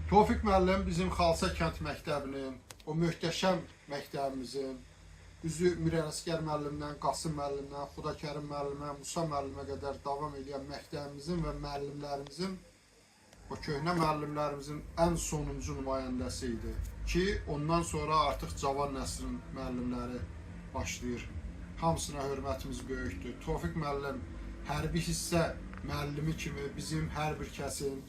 Tofiq müəllim bizim Xalça kənd məktəbinin, o möhtəşəm məktəbimizin, üzü Mir Ələsgər müəllimdən, Qasım müəllimdən, Xudakərim müəllimə, Musa müəllimə qədər davam edən məktəbimizin və müəllimlərimizin, o köhnə müəllimlərimizin ən sonuncu nümayəndəsi idi ki, ondan sonra artıq cavan nəslin müəllimləri başlayır. Hamısına hörmətimiz böyükdür. Tofiq müəllim hərbi hissə müəllimi kimi bizim hər bir kəsin,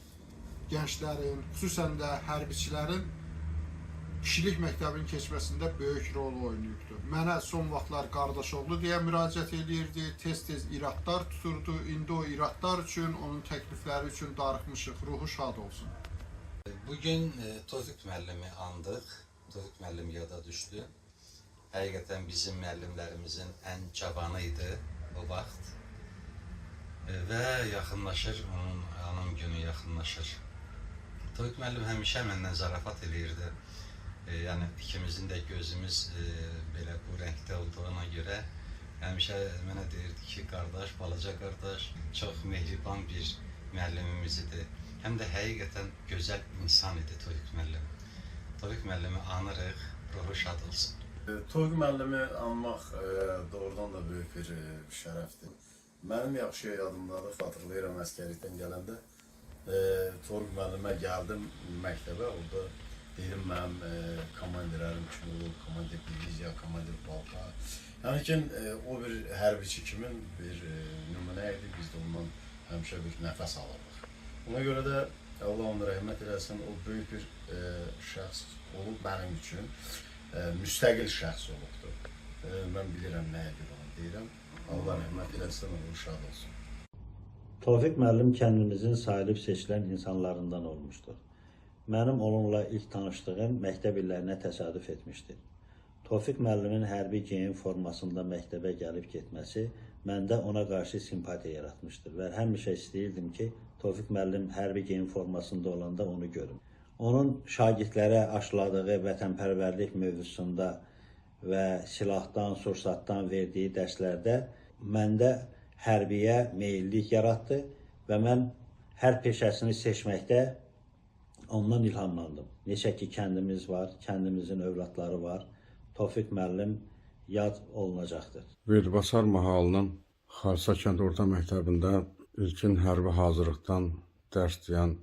gənclərin, xüsusən də hərbiçilərin kişilik məktəbinin keçməsində böyük rol oynayıbdır. Mənə son vaxtlar qardaşoğlu deyə müraciət edirdi, tez-tez iradlar tuturdu. İndi o iradlar üçün, onun təklifləri üçün darıxmışıq. Ruhu şad olsun. Bugün Tofiq müəllimi andıq. Tofiq müəllim yada düşdü. Həqiqətən bizim müəllimlərimizin ən cavanı idi o vaxt. Və yaxınlaşır, onun anım günü yaxınlaşır. Tofiq müəllim həmişə məndən zarafat edirdi. Yəni ikimizin də gözümüz belə bu rəngdə olduğuna görə həmişə mənə deyirdi ki, qardaş, balaca qardaş, çox mehriban bir müəllimimiz idi. Həm də həqiqətən gözəl insan idi Tofiq müəllim. Tofiq müəllimi anırıq, ruhu şad olsun. Tofiq müəllimi anmaq doğrudan da böyük bir şərəfdir. Mənim yaxşı yadımdadır, xatırlayıram əskərlikdən gələndə. Tofiq müəllimə gəldim məktəbə, orada deyim mənim komandirlərim kimi olub, komandir diviziya, komandir balqa. Yəni ki, o bir hərbiçi kimin bir nümunə idi, biz də ondan həmişə bir nəfəs alırdıq. Ona görə də Allah onu rəhmət eləsin, o böyük bir şəxs olub mənim üçün, müstəqil şəxs olubdur. Mən bilirəm nəyə görə onu deyirəm. Allah rəhmət eləsin, o şad olsun. Tofiq müəllim kəndimizin sayılıb seçilən insanlarından olmuşdur. Mənim onunla ilk tanışdığım məktəb illərinə təsadüf etmişdir. Tofiq müəllimin hərbi geyim formasında məktəbə gəlib getməsi məndə ona qarşı simpatiya yaratmışdır və həmişə istəyirdim ki, Tofiq müəllim hərbi geyim formasında olanda onu görüm. Onun şagirdlərə aşıladığı vətənpərvərlik mövzusunda və silahdan, sursatdan verdiyi dərslərdə məndə hərbiyə meyillik yaratdı və mən hər peşəsini seçməkdə ondan ilhamlandım. Neçə ki, kəndimiz var, kəndimizin övladları var. Tofiq müəllim yad olunacaqdır. Verbasar mahalının Xalça kənd orta məktəbində ilkin hərbi hazırlıqdan dərs deyən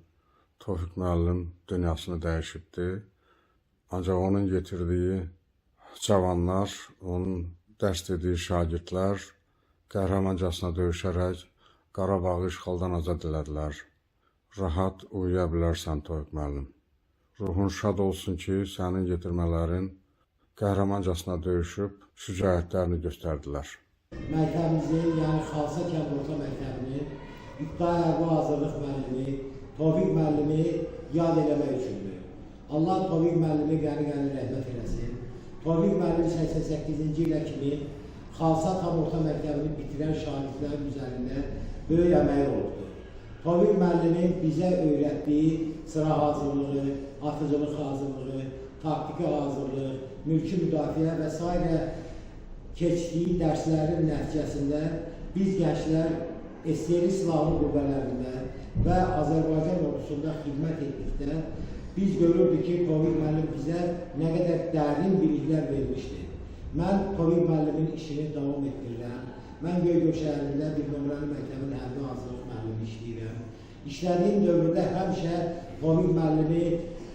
Tofiq müəllim dünyasını dəyişibdi. Ancaq onun getirdiyi cavanlar, onun dərs dediyi şagirdlər qəhrəmancasına döyüşərək Qarabağı işğaldan azad elədilər. Rahat uyuya bilərsən Tofiq müəllim. Ruhun şad olsun ki, sənin yetirmələrin qəhrəmancasına döyüşüb şücaətlərini göstərdilər. Məktəbimizin, yəni Xalça kənd orta məktəbinin İbtidai hərbi hazırlıq müəllimi Tofiq müəllimi yad eləmək üçündür. Allah Tofiq müəllimi qəni-qəni rəhmət eləsin. Tofiq müəllimi 88-ci ilə kimi Xalça tam orta məktəbini bitirən şagirdlərin üzərində böyük əməyi olubdur. Tofiq müəllimin bizə öyrətdiyi sıra hazırlığı, atıcılıq hazırlığı, taktiki hazırlıq, mülki müdafiə və s. keçdiyi dərslərin nəticəsində biz gənclər SSR silahlı qüvvələrində və Azərbaycan ordusunda xidmət etdikdə biz görürdük ki, Tofiq müəllim bizə nə qədər dərin biliklər vermişdir. Mən Tofiq müəllimin işini davam etdirirəm. Mən Göygöl şəhərində bir nömrəli məktəbin hərbi hazırlıq müəllimi işləyirəm. İşlədiyim dövrdə həmişə Tofiq müəllimi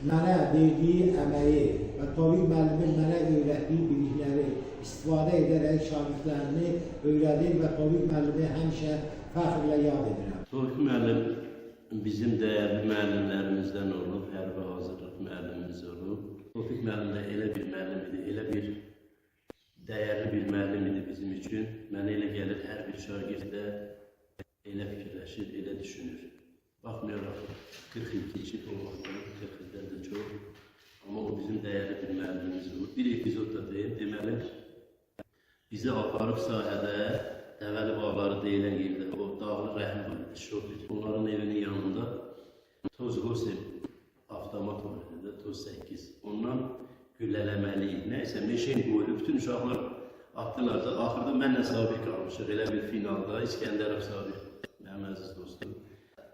mənə verdiyi əməyi və Tofiq müəllimin mənə öyrətdiyi bilikləri istifadə edərək şagirdlərini öyrədir və Tofiq müəllimi həmişə fəxrlə yad edirəm. Tofiq müəllim bizim dəyərli müəllimlərimizdən olub, hərbi hazırlıq müəllimimiz olub. Tofiq müəllim də elə bir müəllim idi, elə bir dəyərli bir müəllim idi bizim üçün. Mənə elə gəlir, hər bir şagird də elə fikirləşir, elə düşünür. Baxmayaraq 40 il keçib olmaqdan, 40 ildən də çox. Amma o bizim dəyərli bir müəllimimiz olub. Bir epizod da deyim, deməli, bizi aparıb sahədə, Dəvəli bağları deyilən yerdə, o dağlı rəhim var idi, şok idi. Onların evinin yanında Toz Hosel avtomat var idi, Toz 8. Ondan güllələməliyik. Nəysə, meşin qoyulub, bütün uşaqlar atdılar da, axırda mənlə Sabir qalmışıq. Elə bir finalda İskəndərov Sabir, mənim əziz dostum.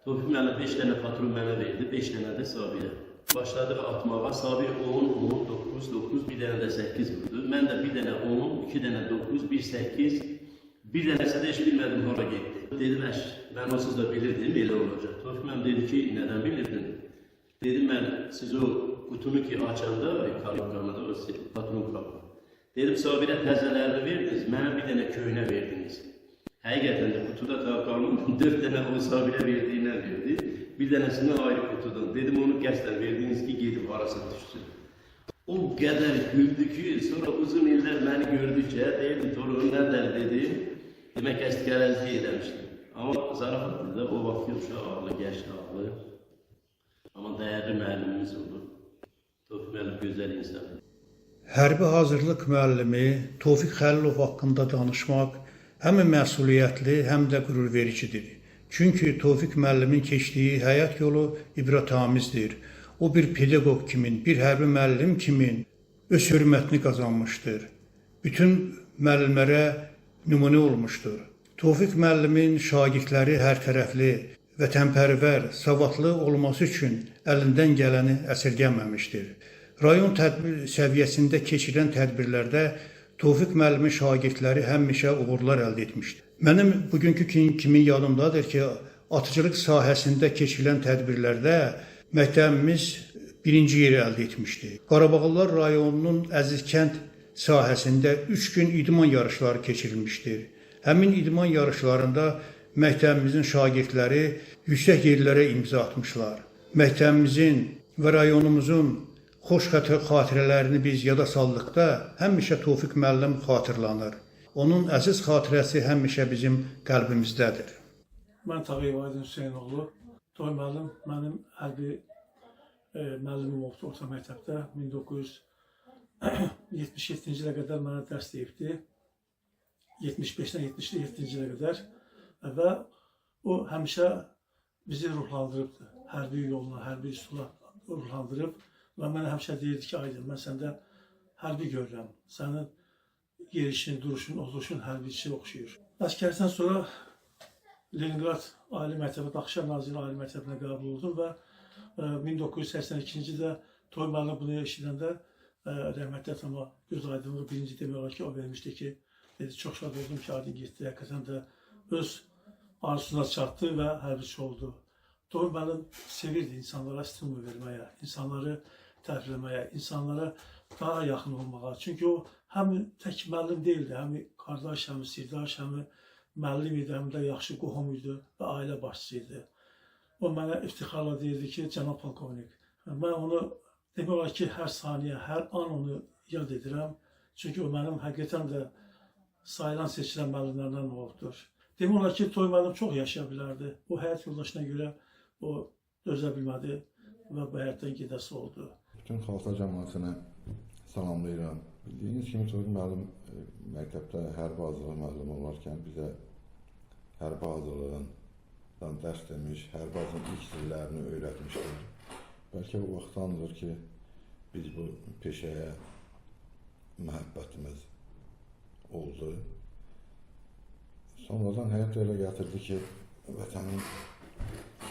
Tofiq müəllim 5 dənə patron mənə verdi, 5 dənə də Sabirə. Başladıq atmağa. Sabir 10, 10, 9, 9, bir dənə də 8 vurdu. Mən də bir dənə 10, 2 dənə 9, 1 8, bir dənəsə də heç bilmədim hara getdi. Dedim, mən onsuz da bilirdim, elə olacaq. Tofiq müəllim dedi ki, nədən bilirdin? Dedim, mən siz o qutunu ki açanda, kalkamada, o patron kapı. Dedim, Sabirə təzələrini verdiniz, mənə bir dənə köynə verdiniz. Həqiqətən də qutuda qalmadım, 4 dənə o Sabirə verdiyindən verdi. Bir dənəsini ayrı qutudan. Dedim, onu qəsdən verdiniz ki, gedib arasına düşsün. O qədər güldü ki, sonra uzun illər məni gördükcə, deyirdim, torun nədir dedim. Demək, əstgərəzlik eləmişdim. Amma zarafatdır da, o vaxt yoxsa ağlı, gəşli ağlı. Amma dəyərli müəllimimiz olur. Tofiq müəllim gözəl insandır. Hərbi hazırlıq müəllimi Tofiq Xəlilov haqqında danışmaq həm məsuliyyətli, həm də qürurvericidir. Çünki Tofiq müəllimin keçdiyi həyat yolu ibrətamizddir. O bir pedaqoq kimin, bir hərbi müəllim kimin öz hörmətini qazanmışdır. Bütün müəllimlərə nümunə olmuşdur. Tofiq müəllimin şagirdləri hərtərəfli, vətənpərvər, savadlı olması üçün əlindən gələni əsirgəməmişdir. Rayon tədbir səviyyəsində keçirilən tədbirlərdə Tofiq müəllimin şagirdləri həmişə uğurlar əldə etmişdir. Mənim bugünkü kimi yadımdadır ki, atıcılıq sahəsində keçirilən tədbirlərdə məktəbimiz birinci yeri əldə etmişdi. Qarabağlılar rayonunun Əzizkənd sahəsində 3 gün idman yarışları keçirilmişdir. Həmin idman yarışlarında məktəbimizin şagirdləri yüksək yerlərə imza atmışlar. Məktəbimizin və rayonumuzun xoş xatirələrini biz yada saldıqda həmişə Tofiq müəllim xatırlanır. Onun əziz xatirəsi həmişə bizim qəlbimizdədir. Mən Tağıyev Aydın Hüseynoğlu. Tofiq müəllim mənim hərbi müəllimim oldu orta məktəbdə 1977-ci ilə qədər mənə dərs deyibdi. 75-dən 77-ci ilə qədər və o həmişə bizi ruhlandırıbdı. Hərbi yoluna, hərbi üsula ruhlandırıb və mənə həmişə deyirdi ki, Aydın, mən səndə hərbi görürəm. Sənin yerişin, duruşun, oturuşun hərbiçi oxşuyur. Əskərdən sonra Leningrad Ali Məktəbi, Daxışar Naziri Ali Məktəbinə qəbul oldum və 1982-ci də Tofiq müəllim bunu eşidəndə rəhmətli atama göz aydınlığı birinci demək olar ki, o vermişdi ki, dedi, çox şad oldum ki, Aydın getdi, həqiqətən də öz arzusuna çatdı və hərbiçi oldu. Tofiq müəllim sevirdi insanlara stimul verməyə, insanları tərifləməyə, insanlara daha yaxın olmağa. Çünki o həm tək müəllim deyildi, həm qardaş, həm sirdaş, həm müəllim idi, həm də yaxşı qohum idi və ailə başçısı idi. O mənə iftixarla deyirdi ki, cənab polkovnik, mən onu demək olar ki, hər saniyə, hər an onu yad edirəm. Çünki o mənim həqiqətən də sayılan seçilən müəllimlərdən olubdur. Demək olar ki, Tofiq müəllim çox yaşaya bilərdi. O həyat yoldaşına görə o dözə bilmədi və bu həyatdan gedəsi oldu. Bütün xalqa cəmiyyətinə salamlayıram. Bildiyiniz kimi Tofiq müəllim məktəbdə hərbi hazırlıq müəllimi olarkən bizə hərbi hazırlığından dərs demiş, hərbi hazırlığın ilk zillərini öyrətmişdir. Bəlkə bu vaxtdandır ki, biz bu peşəyə məhəbbətimiz oldu. Sonradan həyat elə gətirdi ki, vətənin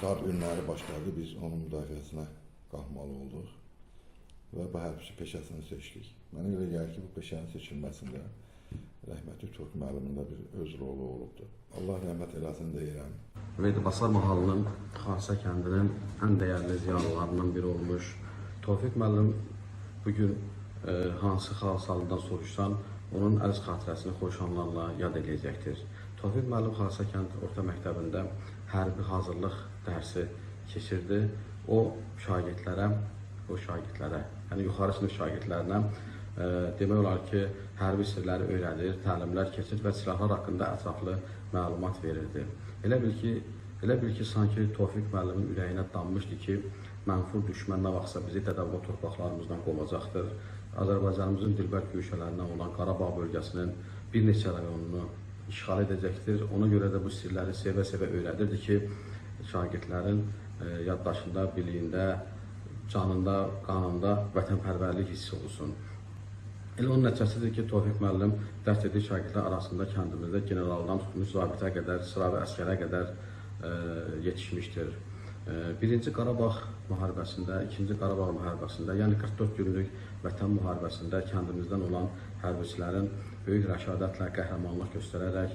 dar günləri başladı, biz onun müdafiəsinə qalxmalı olduq və bu hərbçi peşəsini seçdik. Mənə elə gəlir ki, bu peşənin seçilməsində rəhmətli Tofiq müəllimin də bir öz rolu olubdur. Allah rəhmət eləsin deyirəm. Basar mahallının Xarsa kəndinin ən dəyərli ziyalılarından biri olmuş Tofiq müəllim bugün hansı xalsalından soruşsan, onun əziz xatirəsini xoş anlarla yad edəcəkdir. Tofiq müəllim Xarsa kənd orta məktəbində hərbi hazırlıq dərsi keçirdi. O şagirdlərə, yəni yuxarı sinif şagirdlərinə demək olar ki, hərbi sirləri öyrədir, təlimlər keçir və silahlar haqqında ətraflı məlumat verirdi. Elə bil ki, sanki Tofiq müəllimin ürəyinə dammışdı ki, mənfur düşmən nə vaxtsa bizi Dədəvva torpaqlarımızdan qovacaqdır. Azərbaycanımızın dilbər güşələrindən olan Qarabağ bölgəsinin bir neçə rayonunu işğal edəcəkdir. Ona görə də bu sirləri sevə-sevə öyrədirdi ki, şagirdlərin yaddaşında, biliyində, canında, qanında vətənpərvərlik hissi olsun. Elə onun nəticəsidir ki, Tofiq müəllim dərs etdiyi şagirdlər arasında kəndimizdə generaldan tutmuş zabitə qədər, sıravi əskərə qədər yetişmişdir. Birinci Qarabağ müharibəsində, ikinci Qarabağ müharibəsində, yəni 44 günlük vətən müharibəsində kəndimizdən olan hərbiçilərin böyük rəşadətlə, qəhrəmanlıq göstərərək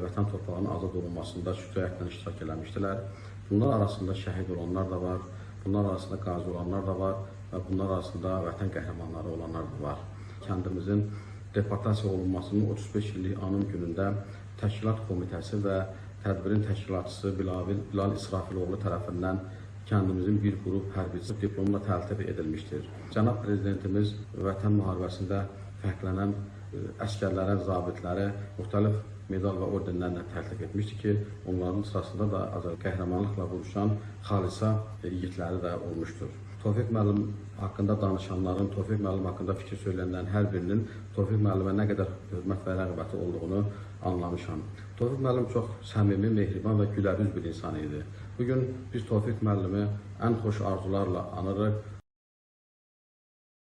vətən torpağının azad olunmasında şücaətlə iştirak eləmişdilər. Bunlar arasında şəhid olanlar da var, bunlar arasında qazi olanlar da var və bunlar arasında vətən qəhrəmanları olanlar da var. Kəndimizin deportasiya olunmasının 35 illik anım günündə Təşkilat Komitəsi və tədbirin təşkilatçısı Bilal İsrafiloğlu tərəfindən kəndimizin bir qrup hərbiçi diplomla təltif edilmişdir. Cənab Prezidentimiz vətən müharibəsində fərqlənən əskərlərə, zabitlərə müxtəlif medal və ordenlərlə təltif etmişdir ki, onların sırasında da qəhrəmanlıqla vuruşan xalisa yiğitləri də olmuşdur. Tofiq müəllim haqqında danışanların, Tofiq müəllim haqqında fikir söylənənlərin hər birinin Tofiq müəllimə nə qədər hörmət və rəğbəti olduğunu anlamışam. Tofiq müəllim çox səmimi, mehriban və gülərüz bir insan idi. Bugün biz Tofiq müəllimi ən xoş arzularla anırıq.